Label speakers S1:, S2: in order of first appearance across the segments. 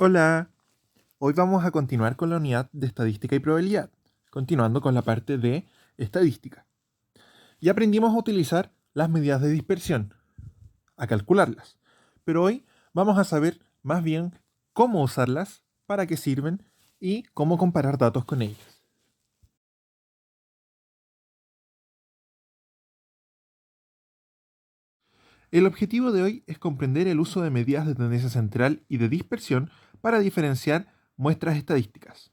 S1: Hola, hoy vamos a continuar con la unidad de estadística y probabilidad, continuando con la parte de estadística. Ya aprendimos a utilizar las medidas de dispersión, a calcularlas, pero hoy vamos a saber más bien cómo usarlas, para qué sirven y cómo comparar datos con ellas. El objetivo de hoy es comprender el uso de medidas de tendencia central y de dispersión para diferenciar muestras estadísticas.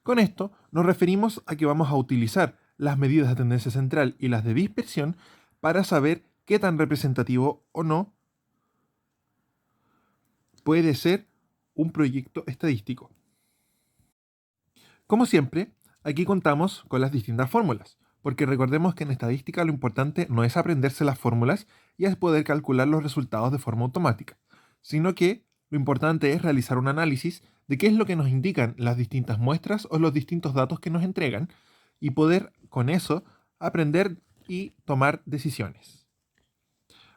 S1: Con esto nos referimos a que vamos a utilizar las medidas de tendencia central y las de dispersión para saber qué tan representativo o no puede ser un proyecto estadístico. Como siempre, aquí contamos con las distintas fórmulas, porque recordemos que en estadística lo importante no es aprenderse las fórmulas y es poder calcular los resultados de forma automática, sino que lo importante es realizar un análisis de qué es lo que nos indican las distintas muestras o los distintos datos que nos entregan y poder con eso aprender y tomar decisiones.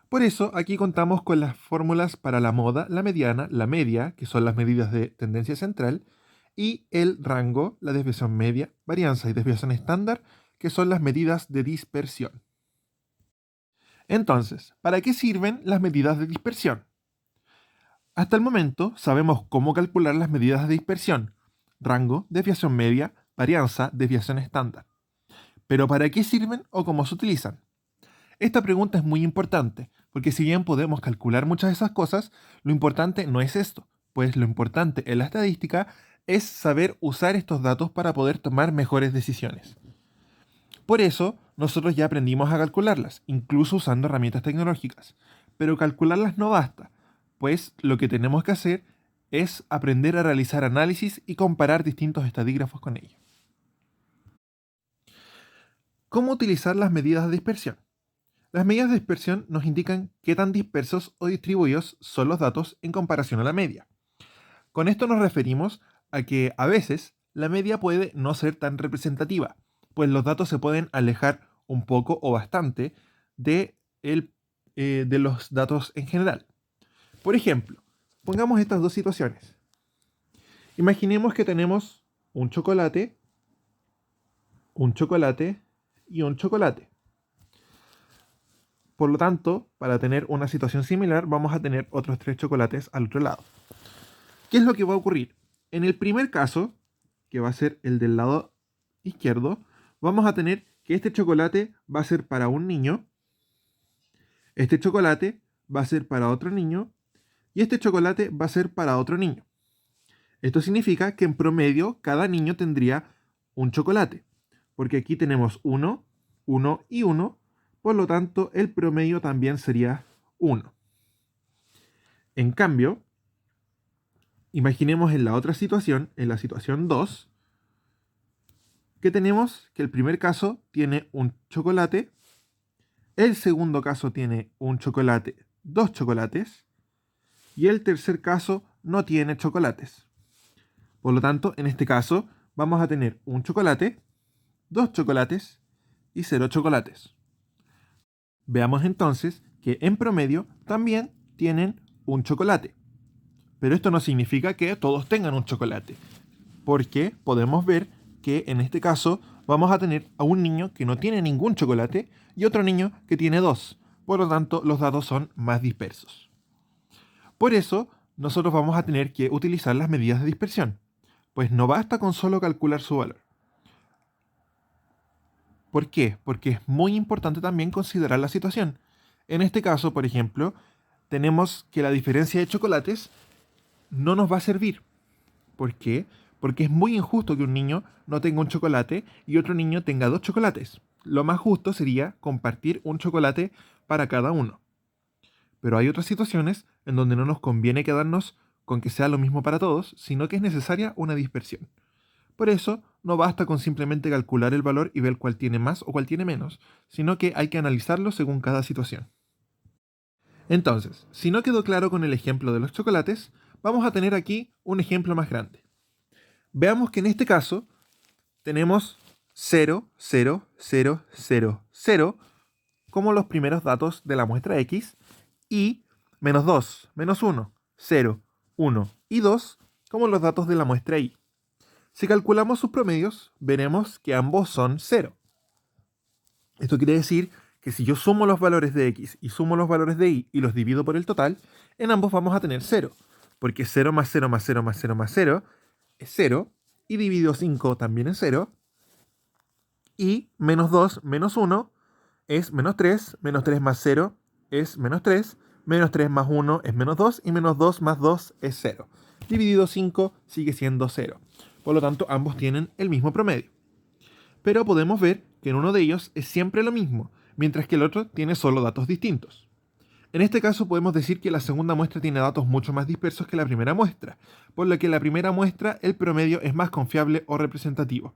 S1: Por eso aquí contamos con las fórmulas para la moda, la mediana, la media, que son las medidas de tendencia central, y el rango, la desviación media, varianza y desviación estándar, que son las medidas de dispersión. Entonces, ¿para qué sirven las medidas de dispersión? Hasta el momento sabemos cómo calcular las medidas de dispersión: rango, desviación media, varianza, desviación estándar. Pero ¿para qué sirven o cómo se utilizan? Esta pregunta es muy importante, porque si bien podemos calcular muchas de esas cosas, lo importante no es esto, pues lo importante en la estadística es saber usar estos datos para poder tomar mejores decisiones. Por eso, nosotros ya aprendimos a calcularlas, incluso usando herramientas tecnológicas. Pero calcularlas no basta, pues lo que tenemos que hacer es aprender a realizar análisis y comparar distintos estadígrafos con ellos. ¿Cómo utilizar las medidas de dispersión? Las medidas de dispersión nos indican qué tan dispersos o distribuidos son los datos en comparación a la media. Con esto nos referimos a que a veces la media puede no ser tan representativa, pues los datos se pueden alejar un poco o bastante de, de los datos en general. Por ejemplo, pongamos estas dos situaciones. Imaginemos que tenemos un chocolate y un chocolate. Por lo tanto, para tener una situación similar, vamos a tener otros tres chocolates al otro lado. ¿Qué es lo que va a ocurrir? En el primer caso, que va a ser el del lado izquierdo, vamos a tener que este chocolate va a ser para un niño, este chocolate va a ser para otro niño y este chocolate va a ser para otro niño. Esto significa que en promedio cada niño tendría un chocolate, porque aquí tenemos uno, uno y uno, por lo tanto el promedio también sería 1. En cambio, imaginemos en la otra situación, en la situación 2, que tenemos que el primer caso tiene un chocolate, el segundo caso tiene un chocolate, dos chocolates, y el tercer caso no tiene chocolates. Por lo tanto, en este caso vamos a tener un chocolate, dos chocolates y cero chocolates. Veamos entonces que en promedio también tienen un chocolate. Pero esto no significa que todos tengan un chocolate, porque podemos ver que en este caso vamos a tener a un niño que no tiene ningún chocolate y otro niño que tiene dos. Por lo tanto, los datos son más dispersos. Por eso, nosotros vamos a tener que utilizar las medidas de dispersión, pues no basta con solo calcular su valor. ¿Por qué? Porque es muy importante también considerar la situación. En este caso, por ejemplo, tenemos que la diferencia de chocolates no nos va a servir. ¿Por qué? Porque es muy injusto que un niño no tenga un chocolate y otro niño tenga dos chocolates. Lo más justo sería compartir un chocolate para cada uno. Pero hay otras situaciones en donde no nos conviene quedarnos con que sea lo mismo para todos, sino que es necesaria una dispersión. Por eso, no basta con simplemente calcular el valor y ver cuál tiene más o cuál tiene menos, sino que hay que analizarlo según cada situación. Entonces, si no quedó claro con el ejemplo de los chocolates, vamos a tener aquí un ejemplo más grande. Veamos que en este caso tenemos 0, 0, 0, 0, 0 como los primeros datos de la muestra X y menos 2, menos 1, 0, 1 y 2 como los datos de la muestra I. Si calculamos sus promedios, veremos que ambos son 0. Esto quiere decir que si yo sumo los valores de X y sumo los valores de Y y los divido por el total, en ambos vamos a tener 0, porque 0 más 0 más 0 más 0 más 0 es 0, y dividido 5 también es 0, y menos 2 menos 1 es menos 3 más 0 es menos 3 más 1 es menos 2, y menos 2 más 2 es 0. Dividido 5 sigue siendo 0. Por lo tanto, ambos tienen el mismo promedio. Pero podemos ver que en uno de ellos es siempre lo mismo, mientras que el otro tiene solo datos distintos. En este caso podemos decir que la segunda muestra tiene datos mucho más dispersos que la primera muestra, por lo que en la primera muestra el promedio es más confiable o representativo.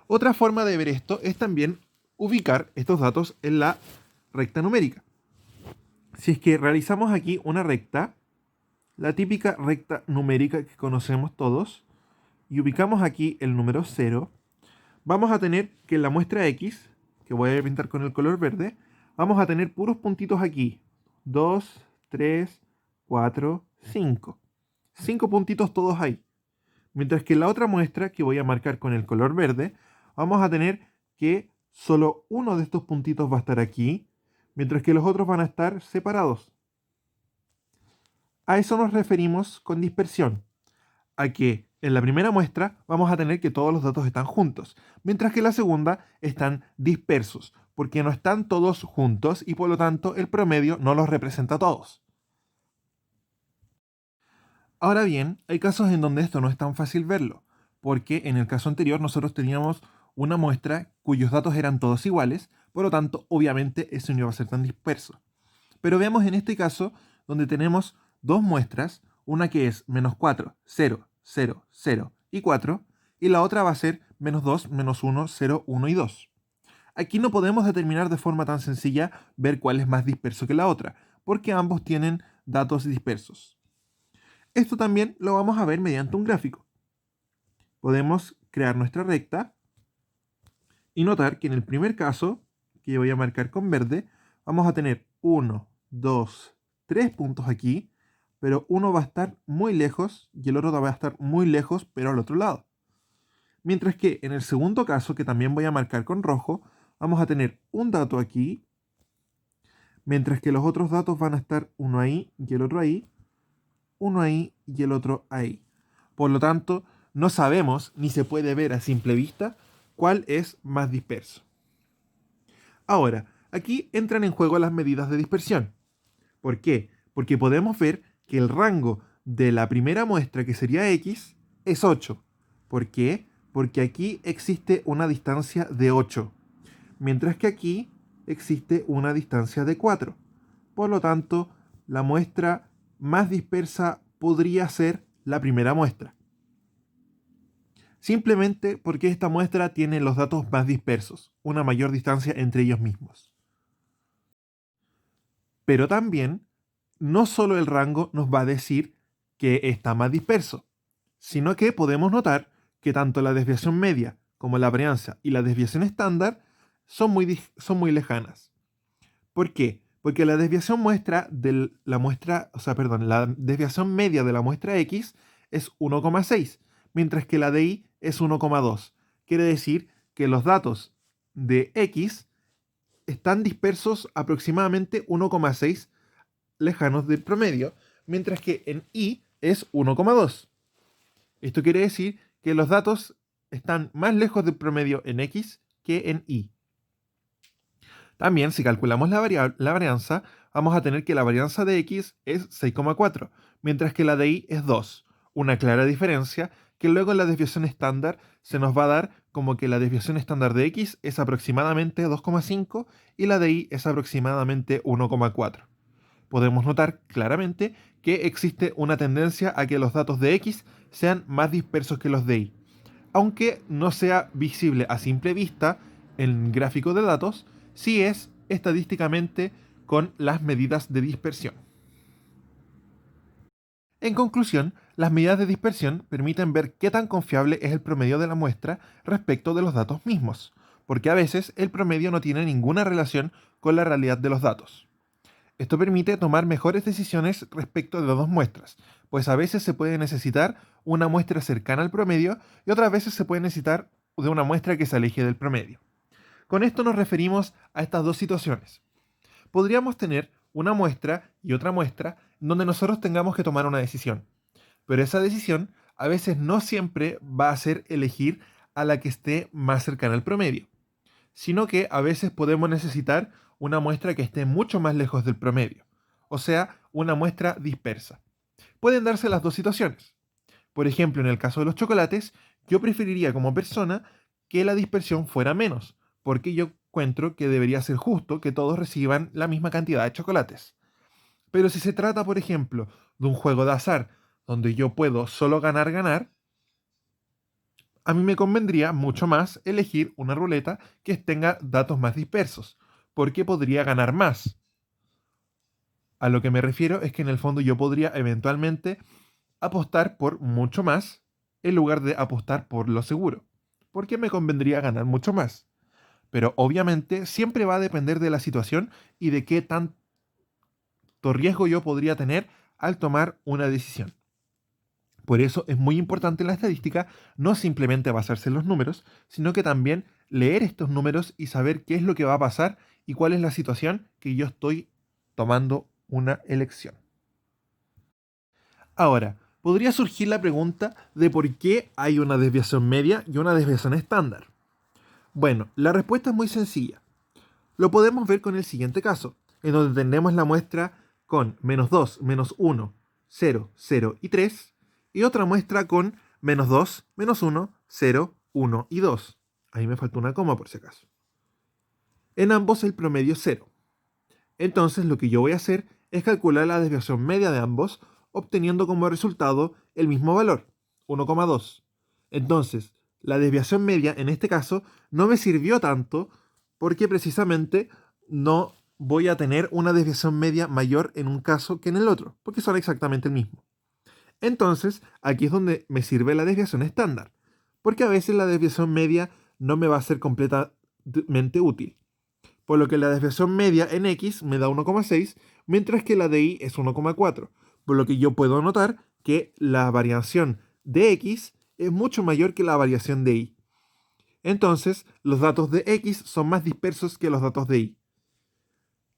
S1: Otra forma de ver esto es también ubicar estos datos en la recta numérica. Si es que realizamos aquí una recta, la típica recta numérica que conocemos todos, y ubicamos aquí el número 0, vamos a tener que en la muestra X, que voy a pintar con el color verde, vamos a tener puros puntitos aquí. 2, 3, 4, 5. 5 puntitos todos ahí. Mientras que en la otra muestra, que voy a marcar con el color verde, vamos a tener que solo uno de estos puntitos va a estar aquí, mientras que los otros van a estar separados. A eso nos referimos con dispersión, a que en la primera muestra vamos a tener que todos los datos están juntos, mientras que en la segunda están dispersos, porque no están todos juntos y por lo tanto el promedio no los representa a todos. Ahora bien, hay casos en donde esto no es tan fácil verlo, porque en el caso anterior nosotros teníamos una muestra cuyos datos eran todos iguales, por lo tanto obviamente eso no iba a ser tan disperso. Pero veamos en este caso donde tenemos dos muestras, una que es menos 4, 0, 0, 0 y 4, y la otra va a ser menos 2, menos 1, 0, 1 y 2. Aquí no podemos determinar de forma tan sencilla ver cuál es más disperso que la otra, porque ambos tienen datos dispersos. Esto también lo vamos a ver mediante un gráfico. Podemos crear nuestra recta y notar que en el primer caso, que yo voy a marcar con verde, vamos a tener 1, 2, 3 puntos aquí, pero uno va a estar muy lejos y el otro va a estar muy lejos, pero al otro lado. Mientras que en el segundo caso, que también voy a marcar con rojo, vamos a tener un dato aquí, mientras que los otros datos van a estar uno ahí y el otro ahí, uno ahí y el otro ahí. Por lo tanto, no sabemos ni se puede ver a simple vista cuál es más disperso. Ahora, aquí entran en juego las medidas de dispersión. ¿Por qué? Porque podemos ver que el rango de la primera muestra, que sería X, es 8. ¿Por qué? Porque aquí existe una distancia de 8, mientras que aquí existe una distancia de 4. Por lo tanto, la muestra más dispersa podría ser la primera muestra. Simplemente porque esta muestra tiene los datos más dispersos, una mayor distancia entre ellos mismos. Pero también, no solo el rango nos va a decir que está más disperso, sino que podemos notar que tanto la desviación media como la varianza y la desviación estándar son muy lejanas. ¿Por qué? Porque la desviación la desviación media de la muestra X es 1,6, mientras que la de Y es 1,2. Quiere decir que los datos de X están dispersos aproximadamente 1,6 lejanos del promedio, mientras que en Y es 1,2. Esto quiere decir que los datos están más lejos del promedio en X que en Y. También, si calculamos la varianza, vamos a tener que la varianza de X es 6,4, mientras que la de Y es 2. Una clara diferencia que luego en la desviación estándar se nos va a dar como que la desviación estándar de X es aproximadamente 2,5 y la de Y es aproximadamente 1,4. Podemos notar claramente que existe una tendencia a que los datos de X sean más dispersos que los de Y. Aunque no sea visible a simple vista en gráfico de datos, sí es estadísticamente con las medidas de dispersión. En conclusión, las medidas de dispersión permiten ver qué tan confiable es el promedio de la muestra respecto de los datos mismos, porque a veces el promedio no tiene ninguna relación con la realidad de los datos. Esto permite tomar mejores decisiones respecto de las dos muestras, pues a veces se puede necesitar una muestra cercana al promedio y otras veces se puede necesitar de una muestra que se aleje del promedio. Con esto nos referimos a estas dos situaciones. Podríamos tener una muestra y otra muestra donde nosotros tengamos que tomar una decisión, pero esa decisión a veces no siempre va a ser elegir a la que esté más cercana al promedio, sino que a veces podemos necesitar una muestra que esté mucho más lejos del promedio, o sea, una muestra dispersa. Pueden darse las dos situaciones. Por ejemplo, en el caso de los chocolates, yo preferiría como persona que la dispersión fuera menos, porque yo encuentro que debería ser justo que todos reciban la misma cantidad de chocolates. Pero si se trata, por ejemplo, de un juego de azar, donde yo puedo solo ganar, a mí me convendría mucho más elegir una ruleta que tenga datos más dispersos, porque podría ganar más. A lo que me refiero es que en el fondo yo podría eventualmente apostar por mucho más en lugar de apostar por lo seguro, porque me convendría ganar mucho más. Pero obviamente siempre va a depender de la situación y de qué tanto riesgo yo podría tener al tomar una decisión. Por eso es muy importante en la estadística no simplemente basarse en los números, sino que también leer estos números y saber qué es lo que va a pasar y cuál es la situación que yo estoy tomando una elección. Ahora, podría surgir la pregunta de por qué hay una desviación media y una desviación estándar. Bueno, la respuesta es muy sencilla. Lo podemos ver con el siguiente caso, en donde tenemos la muestra con -2, -1, 0, 0 y 3, y otra muestra con -2, -1, 0, 1 y 2. Ahí me faltó una coma por si acaso. En ambos el promedio es 0. Entonces lo que yo voy a hacer es calcular la desviación media de ambos, obteniendo como resultado el mismo valor, 1,2. Entonces, la desviación media en este caso no me sirvió tanto porque precisamente no voy a tener una desviación media mayor en un caso que en el otro, porque son exactamente el mismo. Entonces, aquí es donde me sirve la desviación estándar, porque a veces la desviación media no me va a ser completamente útil. Por lo que la desviación media en X me da 1,6, mientras que la de Y es 1,4. Por lo que yo puedo notar que la variación de X es mucho mayor que la variación de Y. Entonces, los datos de X son más dispersos que los datos de Y.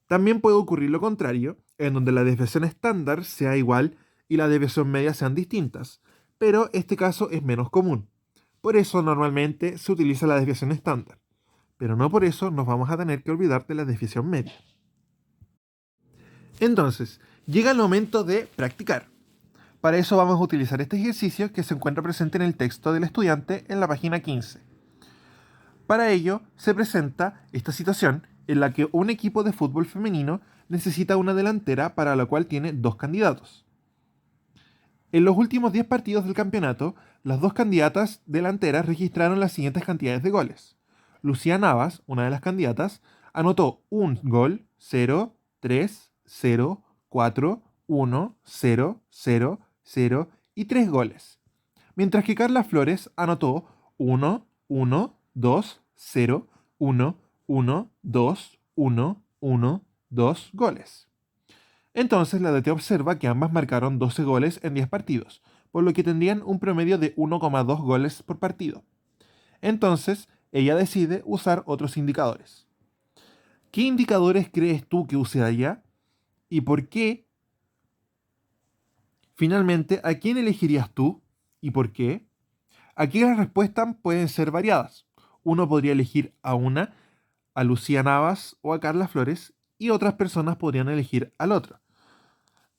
S1: También puede ocurrir lo contrario, en donde la desviación estándar sea igual y la desviación media sean distintas, pero este caso es menos común. Por eso normalmente se utiliza la desviación estándar, pero no por eso nos vamos a tener que olvidar de la desviación media. Entonces, llega el momento de practicar. Para eso vamos a utilizar este ejercicio que se encuentra presente en el texto del estudiante en la página 15. Para ello, se presenta esta situación en la que un equipo de fútbol femenino necesita una delantera para la cual tiene dos candidatos. En los últimos 10 partidos del campeonato, las dos candidatas delanteras registraron las siguientes cantidades de goles. Lucía Navas, una de las candidatas, anotó un gol, 0, 3, 0, 4, 1, 0, 0, 0 y 3 goles. Mientras que Carla Flores anotó 1, 1, 2, 0, 1, 1, 2, 1, 1, 2 goles. Entonces la DT observa que ambas marcaron 12 goles en 10 partidos, por lo que tendrían un promedio de 1,2 goles por partido. Entonces, ella decide usar otros indicadores. ¿Qué indicadores crees tú que use ella? ¿Y por qué? Finalmente, ¿a quién elegirías tú? ¿Y por qué? Aquí las respuestas pueden ser variadas. Uno podría elegir a Lucía Navas o a Carla Flores, y otras personas podrían elegir al otro.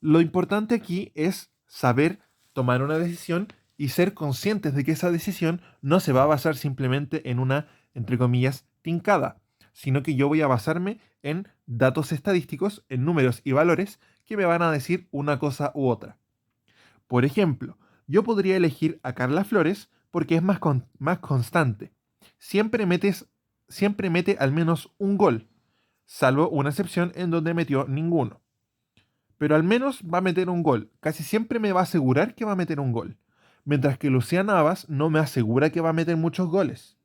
S1: Lo importante aquí es saber tomar una decisión y ser conscientes de que esa decisión no se va a basar simplemente en una, entre comillas, tincada, sino que yo voy a basarme en datos estadísticos, en números y valores que me van a decir una cosa u otra. Por ejemplo, yo podría elegir a Carla Flores porque es más constante. Siempre mete al menos un gol, salvo una excepción en donde metió ninguno. Pero al menos va a meter un gol. Casi siempre me va a asegurar que va a meter un gol. Mientras que Lucía Navas no me asegura que va a meter muchos goles.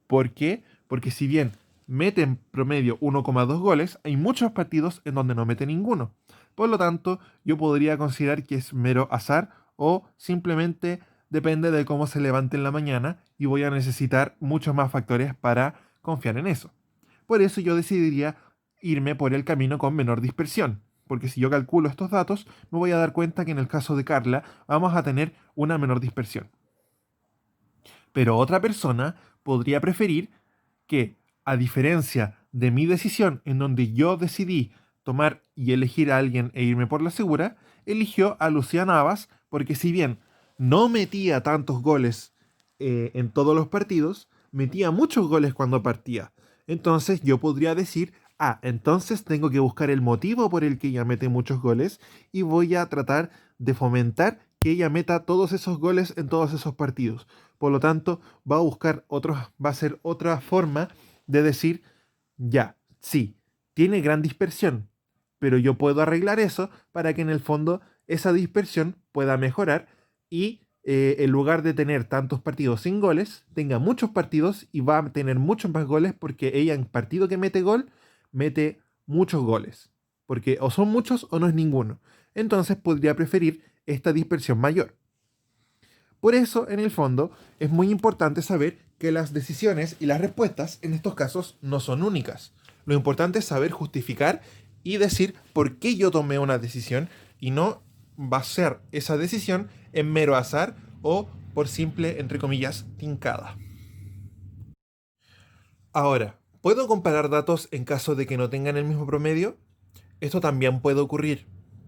S1: ¿Por qué? Porque si bien mete en promedio 1,2 goles, hay muchos partidos en donde no mete ninguno. Por lo tanto, yo podría considerar que es mero azar o simplemente depende de cómo se levante en la mañana y voy a necesitar muchos más factores para confiar en eso. Por eso yo decidiría irme por el camino con menor dispersión, porque si yo calculo estos datos, me voy a dar cuenta que en el caso de Carla vamos a tener una menor dispersión. Pero otra persona podría preferir que, a diferencia de mi decisión en donde yo decidí tomar y elegir a alguien e irme por la segura, eligió a Lucía Navas porque si bien no metía tantos goles en todos los partidos, metía muchos goles cuando partía. Entonces yo podría decir, entonces tengo que buscar el motivo por el que ella mete muchos goles y voy a tratar de fomentar que ella meta todos esos goles en todos esos partidos. Por lo tanto, va a ser otra forma de decir, ya, sí, tiene gran dispersión, pero yo puedo arreglar eso para que en el fondo esa dispersión pueda mejorar y en lugar de tener tantos partidos sin goles, tenga muchos partidos y va a tener muchos más goles porque ella en partido que mete gol, mete muchos goles. Porque o son muchos o no es ninguno. Entonces podría preferir esta dispersión mayor. Por eso, en el fondo, es muy importante saber que las decisiones y las respuestas en estos casos no son únicas. Lo importante es saber justificar y decir por qué yo tomé una decisión y no basar esa decisión en mero azar o por simple, entre comillas, tincada. Ahora, ¿puedo comparar datos en caso de que no tengan el mismo promedio? Esto también puede ocurrir.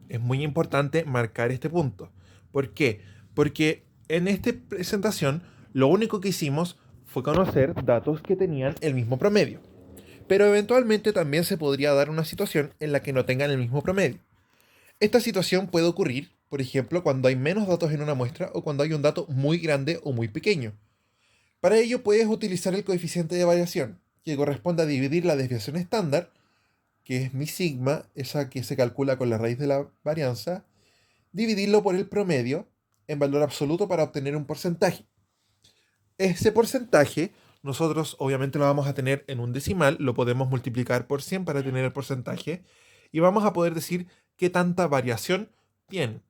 S1: Es muy importante marcar este punto. ¿Por qué? Porque en esta presentación lo único que hicimos fue conocer datos que tenían el mismo promedio. Pero eventualmente también se podría dar una situación en la que no tengan el mismo promedio. Esta situación puede ocurrir, por ejemplo, cuando hay menos datos en una muestra o cuando hay un dato muy grande o muy pequeño. Para ello puedes utilizar el coeficiente de variación, que corresponde a dividir la desviación estándar, que es mi sigma, esa que se calcula con la raíz de la varianza, dividirlo por el promedio en valor absoluto para obtener un porcentaje. Ese porcentaje nosotros obviamente lo vamos a tener en un decimal, lo podemos multiplicar por 100 para tener el porcentaje y vamos a poder decir qué tanta variación tiene.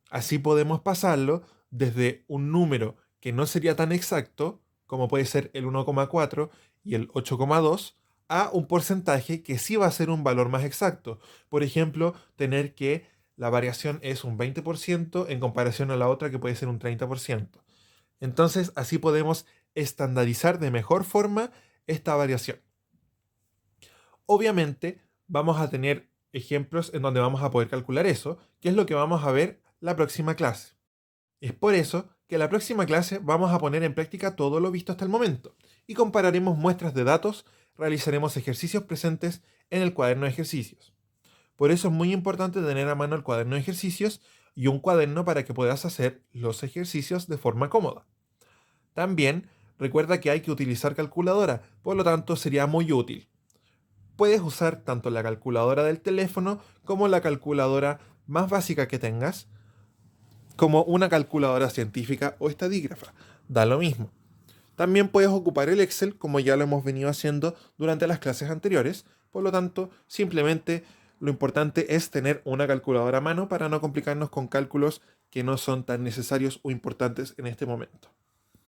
S1: Así podemos pasarlo desde un número que no sería tan exacto, como puede ser el 1,4 y el 8,2, a un porcentaje que sí va a ser un valor más exacto. Por ejemplo, tener que la variación es un 20% en comparación a la otra que puede ser un 30%. Entonces, así podemos estandarizar de mejor forma esta variación. Obviamente, vamos a tener ejemplos en donde vamos a poder calcular eso, que es lo que vamos a ver la próxima clase. Es por eso que en la próxima clase vamos a poner en práctica todo lo visto hasta el momento y compararemos muestras de datos, realizaremos ejercicios presentes en el cuaderno de ejercicios. Por eso es muy importante tener a mano el cuaderno de ejercicios y un cuaderno para que puedas hacer los ejercicios de forma cómoda. También recuerda que hay que utilizar calculadora, por lo tanto sería muy útil. Puedes usar tanto la calculadora del teléfono como la calculadora más básica que tengas, como una calculadora científica o estadígrafa. Da lo mismo. También puedes ocupar el Excel como ya lo hemos venido haciendo durante las clases anteriores. Por lo tanto, simplemente lo importante es tener una calculadora a mano para no complicarnos con cálculos que no son tan necesarios o importantes en este momento.